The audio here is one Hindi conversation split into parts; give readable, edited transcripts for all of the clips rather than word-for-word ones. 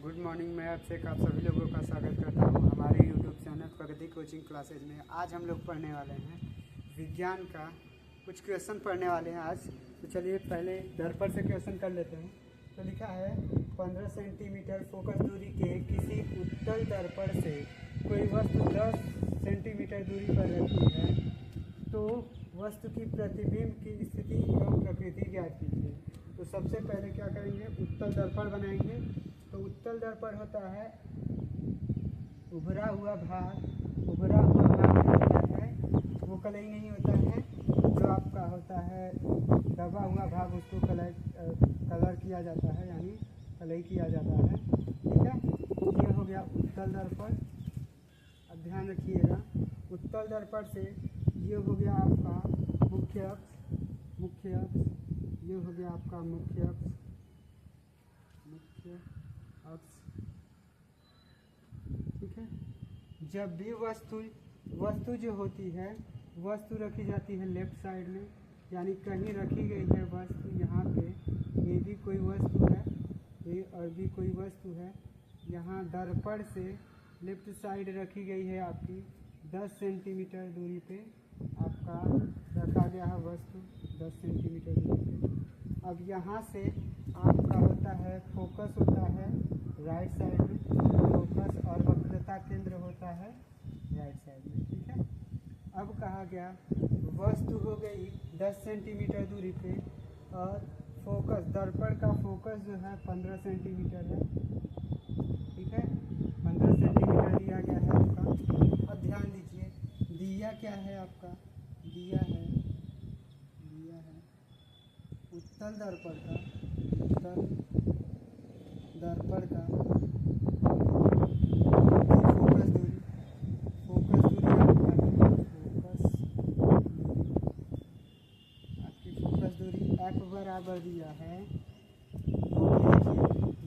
Good morning. मैं आपसे आप सभी लोगों का स्वागत करता हूं हमारे यूट्यूब चैनल प्रगति कोचिंग क्लासेज में। आज हम लोग पढ़ने वाले हैं विज्ञान का कुछ क्वेश्चन पढ़ने वाले हैं आज। तो चलिए पहले दर्पण से क्वेश्चन कर लेते हैं। तो लिखा है 15 सेंटीमीटर फोकस दूरी के किसी उत्तल दर्पण से कोई वस्तु 10 सेंटीमीटर दूरी पर रखी है, तो वस्तु की प्रतिबिंब की स्थिति एवं प्रकृति ज्ञात कीजिए। तो सबसे पहले क्या करेंगे, उत्तल दर्पण बनाएंगे। तो उत्तल दर्पण होता है उभरा हुआ भाग। उभरा हुआ भाग जो होता है वो कलई नहीं होता है, जो आपका होता है दबा हुआ भाग उसको कलर किया जाता है, यानी कलई किया जाता है। ठीक है, ये हो गया उत्तल दर्पण। अब ध्यान रखिएगा, उत्तल दर्पण से ये हो गया आपका मुख्य अक्ष। मुख्य अक्ष ये हो गया आपका मुख्य अक्ष। मुख्य अक्ष ठीक है। जब भी वस्तु जो होती है, वस्तु रखी जाती है लेफ्ट साइड में, यानी कहीं रखी गई है वस्तु। यहाँ पे ये भी कोई वस्तु है, ये और भी कोई वस्तु है। यहाँ दर्पण से लेफ्ट साइड रखी गई है आपकी 10 सेंटीमीटर दूरी पे आपका रखा गया है वस्तु 10 सेंटीमीटर दूरी पे। अब यहाँ से आपका होता है फोकस होता है राइट साइड में, फोकस और वक्रता केंद्र होता है राइट साइड में। ठीक है, अब कहा गया वस्तु हो गई 10 सेंटीमीटर दूरी पे और फोकस दर्पण का फोकस जो है 15 सेंटीमीटर है। ठीक है, 15 सेंटीमीटर दिया गया है आपका। अब ध्यान दीजिए, दिया क्या है आपका, दिया है उत्तल दर्पण का, उत्तल दर्पण का फोकस दूरी आपकी फोकस दूरी f बराबर दिया है।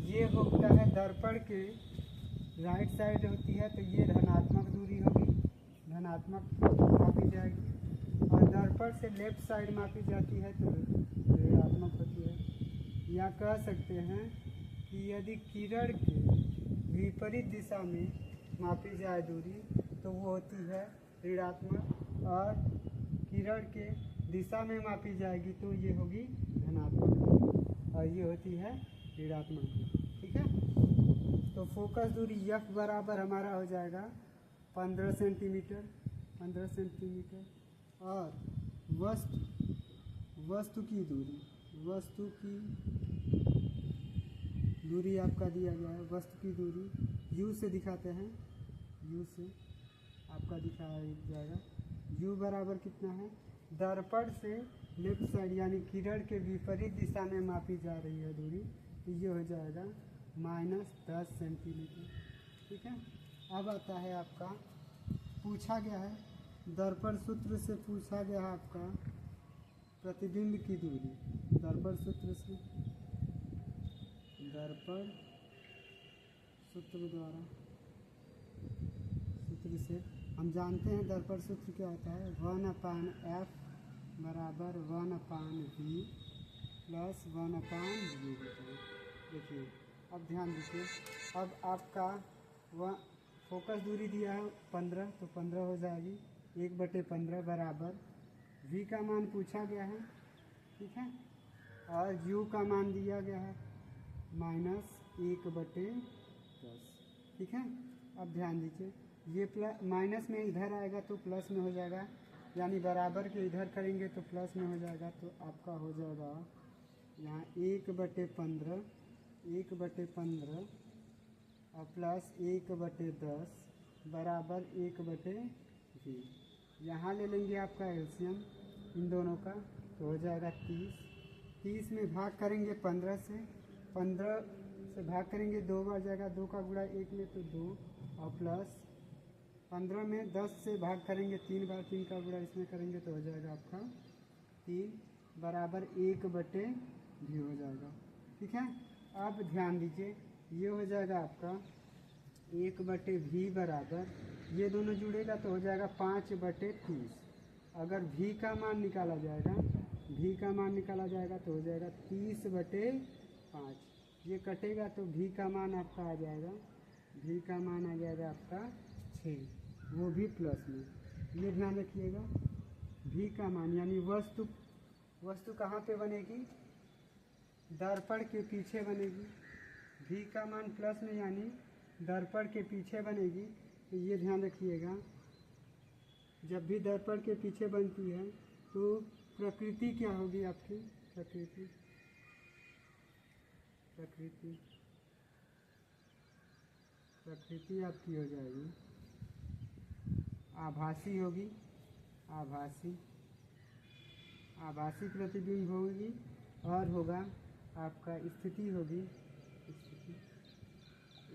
ये होता है दर्पण के राइट साइड होती है, तो ये धनात्मक दूरी होगी, धनात्मक मापी जाएगी। और दर्पण से लेफ्ट साइड मापी जाती है तो ऋणात्मक होती है। या कह सकते हैं कि यदि किरण के विपरीत दिशा में मापी जाए दूरी तो वो होती है ऋणात्मक, और किरण के दिशा में मापी जाएगी तो ये होगी धनात्मक दूरी, और ये होती है ऋणात्मक दूरी। ठीक है, तो फोकस दूरी F बराबर हमारा हो जाएगा 15 सेंटीमीटर। 15 सेंटीमीटर और वस्तु की दूरी आपका दिया गया है। वस्तु की दूरी U से दिखाते हैं, U से आपका दिखाया जाएगा। U बराबर कितना है, दर्पण से लेफ्ट साइड यानी किरण के विपरीत दिशा में मापी जा रही है दूरी, तो ये हो जाएगा -10 सेंटीमीटर। ठीक है, अब आता है आपका पूछा गया है दर्पण सूत्र से पूछा गया है आपका प्रतिबिंब की दूरी। दर्पण सूत्र से, दर्पण सूत्र द्वारा, सूत्र से हम जानते हैं दर्पण सूत्र क्या होता है, 1/f बराबर 1/v प्लस 1/u होता है। देखिए, अब ध्यान दीजिए, अब आपका फोकस दूरी दिया है 15, तो 15 हो जाएगी 1/15 बराबर v का मान पूछा गया है। ठीक है, और u का मान दिया गया है -1/10। ठीक है, अब ध्यान दीजिए, ये प्लस माइनस में इधर आएगा तो प्लस में हो जाएगा, यानी बराबर के इधर करेंगे तो प्लस में हो जाएगा। तो आपका हो जाएगा यहाँ 1/15 और प्लस 1/10 बराबर 1/v। यहाँ ले लेंगे आपका एलसीएम इन दोनों का, तो हो जाएगा 30। 30 में भाग करेंगे 15 से, 15 से भाग करेंगे 2 बार जाएगा, 2 का गुणा 1 में तो 2, और प्लस 15 में 10 से भाग करेंगे 3 बार, 3 का गुणा इसमें करेंगे तो हो जाएगा आपका 3 बराबर 1/v हो जाएगा। ठीक है, अब ध्यान दीजिए, ये हो जाएगा आपका 1/v बराबर, ये दोनों जुड़ेगा तो हो जाएगा 5/30। अगर v का मान निकाला जाएगा तो हो जाएगा 30/5। ये कटेगा तो भी का मान आपका आ जाएगा, भी का मान आ जाएगा आपका 6, वो भी प्लस में। ये ध्यान रखिएगा, भी का मान यानी वस्तु कहाँ पे बनेगी, दर्पण के पीछे बनेगी। भी का मान प्लस में यानी दर्पण के पीछे बनेगी। तो ये ध्यान रखिएगा, जब भी दर्पण के पीछे बनती है तो प्रकृति क्या होगी आपकी, प्रकृति आपकी हो जाएगी आभासी होगी, आभासी प्रतिबिंब होगी। और होगा आपका स्थिति होगी,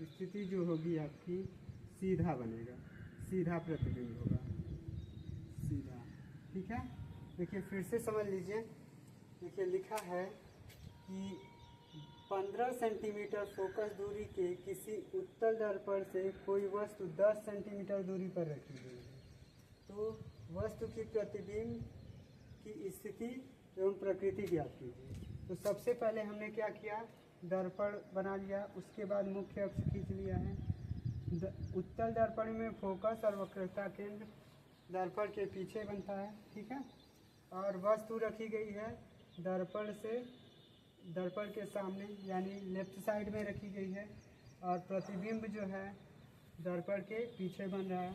स्थिति जो होगी आपकी सीधा बनेगा, सीधा प्रतिबिंब होगा, सीधा। ठीक है, देखिए फिर से समझ लीजिए। देखिए लिखा है कि 15 सेंटीमीटर फोकस दूरी के किसी उत्तल दर्पण से कोई वस्तु 10 सेंटीमीटर दूरी पर रखी गई है। तो वस्तु की प्रतिबिंब की स्थिति एवं प्रकृति ज्ञात कीजिए। तो सबसे पहले हमने क्या किया, दर्पण बना लिया, उसके बाद मुख्य अक्ष खींच लिया है। उत्तल दर्पण में फोकस और वक्रता केंद्र दर्पण के पीछे बनता है। ठीक है, और वस्तु रखी गई है दर्पण के सामने यानी लेफ्ट साइड में रखी गई है, और प्रतिबिंब जो है दर्पण के पीछे बन रहा है।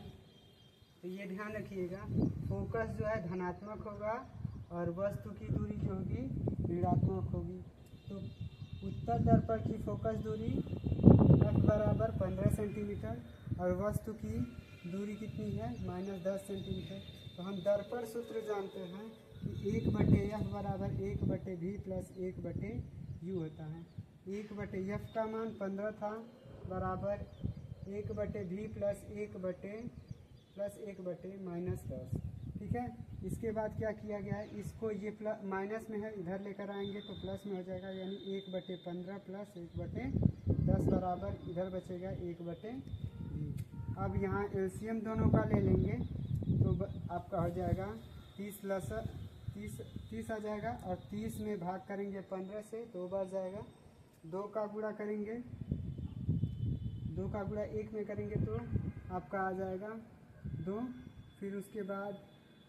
तो ये ध्यान रखिएगा, फोकस जो है धनात्मक होगा और वस्तु की दूरी जो होगी ऋणात्मक होगी। तो उत्तल दर्पण की फोकस दूरी f बराबर 15 सेंटीमीटर और वस्तु की दूरी कितनी है, -10 सेंटीमीटर। तो हम दर्पण सूत्र जानते हैं कि 1/f बराबर 1/v प्लस 1/u होता है। 1/f का मान 15 था, बराबर 1/v प्लस 1/-10। ठीक है, इसके बाद क्या किया गया है, इसको ये प्लस माइनस में है, इधर लेकर आएंगे तो प्लस में हो जाएगा, यानी 1/15 प्लस 1/10 बराबर इधर बचेगा 1/v। अब यहाँ एलसीएम दोनों का ले लेंगे तो आपका हो जाएगा 30 आ जाएगा, और 30 में भाग करेंगे 15 से, 2 बार जाएगा। 2 का गुणा करेंगे, 2 का गुणा 1 में करेंगे तो आपका आ जाएगा 2। फिर उसके बाद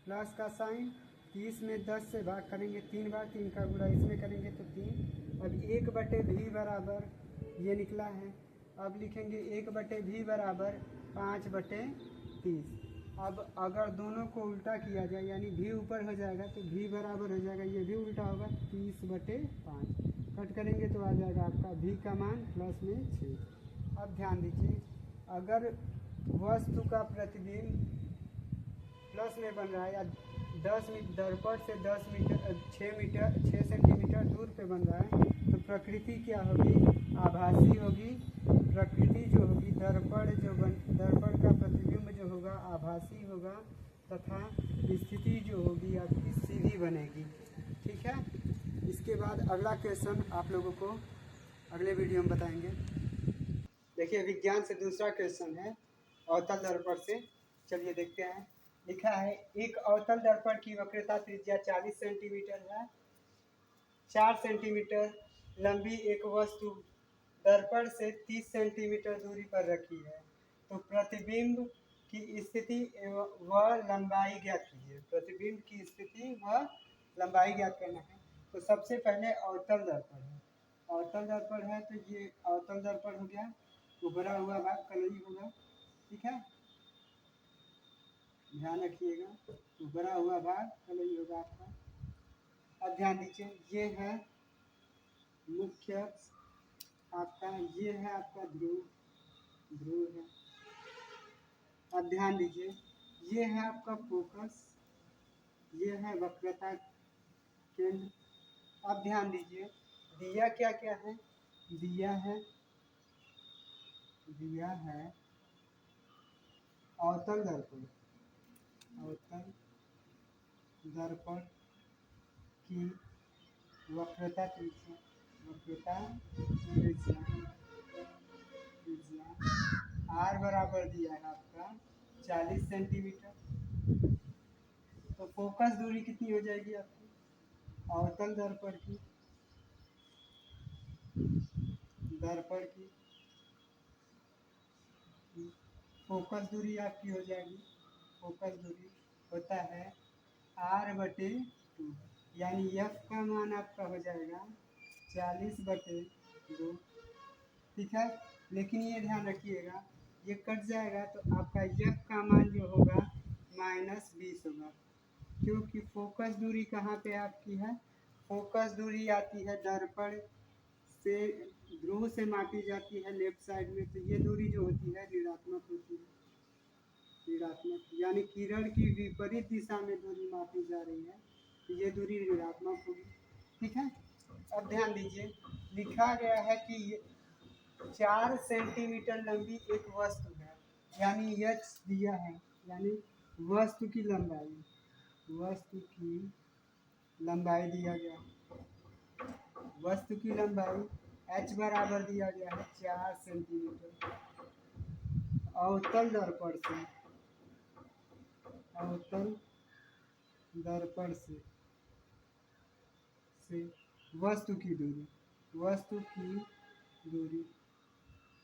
प्लस का साइन, 30 में 10 से भाग करेंगे 3 बार, 3 का गुणा इसमें करेंगे तो 3। अब 1/v बराबर ये निकला है, अब लिखेंगे 1/v बराबर 5/30। अब अगर दोनों को उल्टा किया जाए यानी v ऊपर हो जाएगा तो v बराबर हो जाएगा, ये भी उल्टा होगा 30/5। कट करेंगे तो आ जाएगा आपका v का मान प्लस में 6। अब ध्यान दीजिए, अगर वस्तु का प्रतिबिंब प्लस में बन रहा है या 10 मीटर दर्पण से 6 सेंटीमीटर दूर पे बन रहा है, तो प्रकृति क्या होगी, आभासी होगी। प्रकृति जो होगी दर्पण का प्रतिबिंब जो होगा आभासी होगा, तथा स्थिति जो होगी आपकी सीधी बनेगी। ठीक है, इसके बाद अगला क्वेश्चन आप लोगों को अगले वीडियो में बताएंगे। देखिए विज्ञान से दूसरा क्वेश्चन है अवतल दर्पण से। चलिए देखते हैं। लिखा है, एक अवतल दर्पण की वक्रता त्रिज्या 40 सेंटीमीटर है। 4 सेंटीमीटर लंबी एक वस्तु दर्पण से 30 सेंटीमीटर दूरी पर रखी है। तो प्रतिबिंब की स्थिति व लंबाई ज्ञात कीजिए। प्रतिबिंब की स्थिति व लंबाई ज्ञात करना है। तो सबसे पहले अवतल दर्पण है। अवतल दर्पण है तो ये अवतल दर्पण हो गया, उभरा हुआ भाग कलई होगा। ठीक है, ध्यान रखिएगा, उभरा हुआ भाग कलई होगा आपका। अब ध्यान दीजिए, ये है मुख्य आपका, ये है आपका ध्रुव है। अब ध्यान दीजिए, ये है आपका फोकस, ये है वक्रता केंद्र। अब ध्यान दीजिए, दिया क्या क्या है, दिया है अवतल दर्पण की वक्रता त्रिज्या आर बराबर दिया है आपका 40 सेंटीमीटर। तो फोकस दूरी कितनी हो जाएगी आपकी अवतल दर्पण की, दर्पण की फोकस दूरी आपकी हो जाएगी, फोकस दूरी होता है r/2, यानी f का मान आपका हो जाएगा 40/2। ठीक है, लेकिन ये ध्यान रखिएगा ये कट जाएगा तो आपका f का मान जो होगा -20 होगा, क्योंकि फोकस दूरी कहाँ पे आपकी है, फोकस दूरी आती है दर्पण से ध्रुव से मापी जाती है लेफ्ट साइड में, तो ये दूरी जो होती है ऋणात्मक होती है, ऋणात्मक, यानी किरण की विपरीत दिशा में दूरी मापी जा रही है तो ये दूरी ऋणात्मक होगी। ठीक है, अब ध्यान दीजिए लिखा गया है कि 4 सेंटीमीटर लंबी एक वस्तु है, यानी h दिया है, यानी वस्तु की लंबाई, वस्तु की लंबाई दिया गया, वस्तु की लंबाई h बराबर दिया गया है 4 सेंटीमीटर। अवतल दर्पण अवतल दर्पण से वस्तु की दूरी, वस्तु की दूरी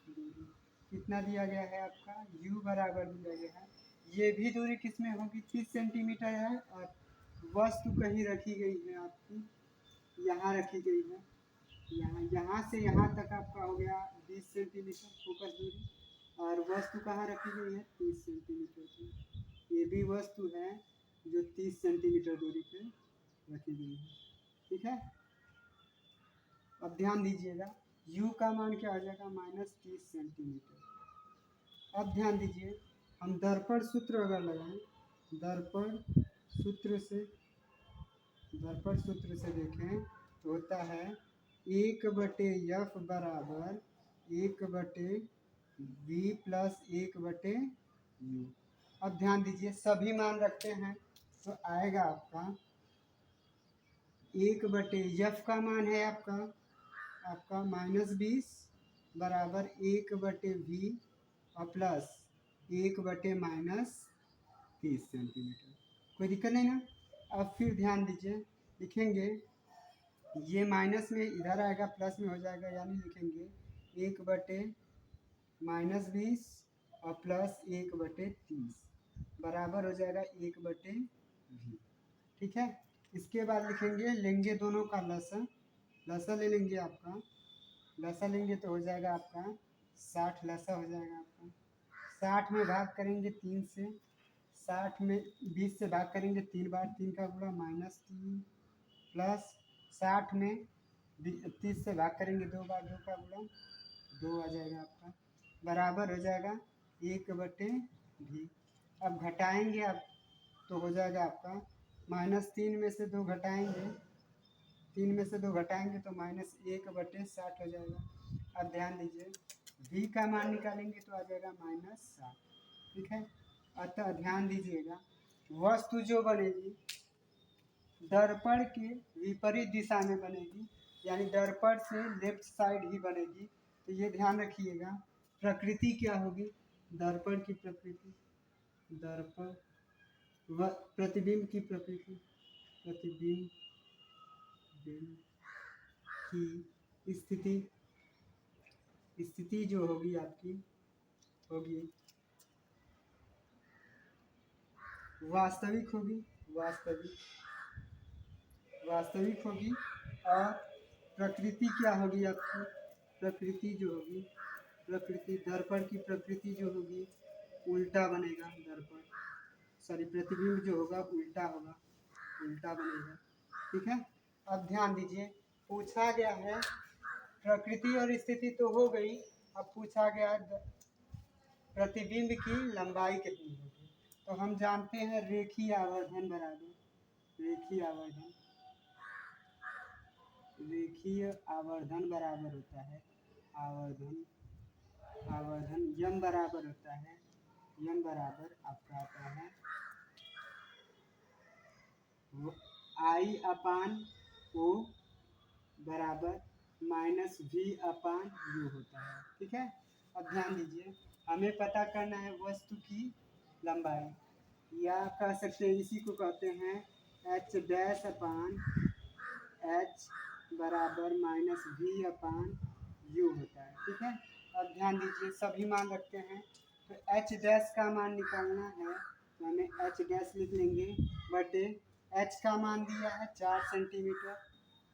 दूरी कितना दिया गया है आपका u बराबर दिया गया है, ये भी दूरी किसमें होगी 30 सेंटीमीटर है, और वस्तु कहीं रखी गई है आपकी, यहाँ रखी गई है, यहाँ से यहाँ तक आपका हो गया 20 सेंटीमीटर फोकस दूरी, और वस्तु कहाँ रखी गई है 30 सेंटीमीटर की, ये भी वस्तु है जो 30 सेंटीमीटर दूरी पे रखी गई है। ठीक है, अब ध्यान दीजिएगा u का मान क्या हो जाएगा -30 सेंटीमीटर। अब ध्यान दीजिए हम दर्पण सूत्र अगर लगाएं, दर्पण सूत्र से देखें तो होता है 1/f बराबर 1/v प्लस 1/u। अब ध्यान दीजिए सभी मान रखते हैं तो आएगा आपका 1/f का मान है आपका -20 बराबर 1/v और प्लस 1/-30 सेंटीमीटर। कोई दिक्कत नहीं ना। अब फिर ध्यान दीजिए लिखेंगे ये माइनस में इधर आएगा प्लस में हो जाएगा, यानी लिखेंगे 1/-20 और प्लस 1/30 बराबर हो जाएगा 1/v। ठीक है, इसके बाद लिखेंगे लेंगे दोनों का लसा ले लेंगे, आपका लसा लेंगे तो हो जाएगा आपका 60 लसा हो जाएगा आपका, 60 में भाग करेंगे 3 से, 60 में 20 से भाग करेंगे 3 बार, 3 का गुणा -3 प्लस 60 में 30 से भाग करेंगे 2 बार, 2 का गुणा 2 आ जाएगा आपका, बराबर हो जाएगा 1/v। अब घटाएंगे आप तो हो जाएगा आपका -3 में से 2 घटाएंगे, 3 में से 2 घटाएंगे तो -1/60 हो जाएगा। अब ध्यान दीजिए v का मान निकालेंगे तो आ जाएगा -60। ठीक है, अतः ध्यान दीजिएगा वस्तु जो बनेगी दर्पण के विपरीत दिशा में बनेगी, यानी दर्पण से लेफ्ट साइड ही बनेगी, तो ये ध्यान रखिएगा। प्रकृति क्या होगी, दर्पण की प्रकृति, दर्पण व प्रतिबिंब की प्रकृति, प्रतिबिंब की स्थिति जो होगी आपकी होगी वास्तविक होगी, वास्तविक होगी, और प्रकृति क्या होगी आपकी, प्रकृति जो होगी, प्रकृति दर्पण की प्रकृति जो होगी उल्टा बनेगा, दर्पण सॉरी प्रतिबिंब जो होगा उल्टा होगा, उल्टा बनेगा। ठीक है, अब ध्यान दीजिए पूछा गया है प्रकृति और स्थिति तो हो गई, अब पूछा गया प्रतिबिंब की लंबाई कितनी होगी, तो हम जानते हैं रेखीय आवर्धन बराबर रेखीय आवर्धन बराबर होता है आवर्धन यम बराबर होता है, यम बराबर आपका आता है I/O बराबर -v/u होता है। ठीक है, अब ध्यान दीजिए हमें पता करना है वस्तु की लंबाई, या कह सकते हैं इसी को कहते हैं h डैश अपान h बराबर -v/u यू होता है। ठीक है, अब ध्यान दीजिए सभी मान रखते हैं। तो एच डैश का मान निकालना है तो हमें एच डैश लिख लेंगे बटे एच का मान दिया है 4 सेंटीमीटर,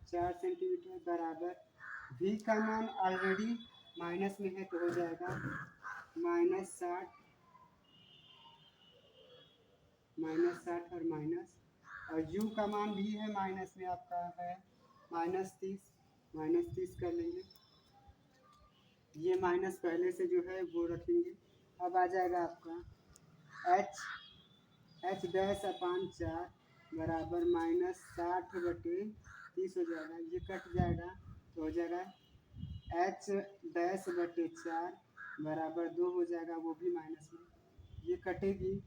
4 सेंटीमीटर बराबर वी का मान ऑलरेडी माइनस में है तो हो जाएगा -60, -60 और माइनस, और यू का मान भी है माइनस में, आपका है -30 कर लेंगे। ये माइनस पहले से जो है वो रखेंगे। अब आ जाएगा आपका एच डैश अपान 4 बराबर -60/30 हो जाएगा, ये कट जाएगा तो हो जाएगा एच डैश बटे 4 बराबर 2 हो जाएगा, वो भी माइनस में, ये कटेगी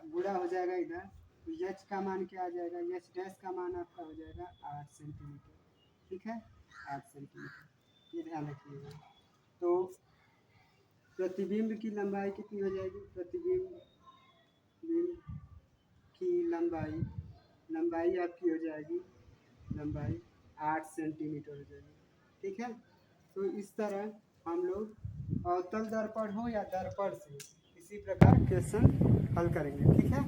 बुरा हो जाएगा इधर, तो एच का मान क्या आ जाएगा, एच डैश का मान आपका हो जाएगा 8 सेंटीमीटर। ठीक है, 8 सेंटीमीटर, ये ध्यान रखिएगा। तो प्रतिबिंब की लंबाई कितनी हो जाएगी, प्रतिबिंब की लंबाई आपकी हो जाएगी, लंबाई 8 सेंटीमीटर हो जाएगी। ठीक है, तो इस तरह हम लोग अवतल दर्पण हो या दर्पण से इसी प्रकार क्वेश्चन हल करेंगे। ठीक है।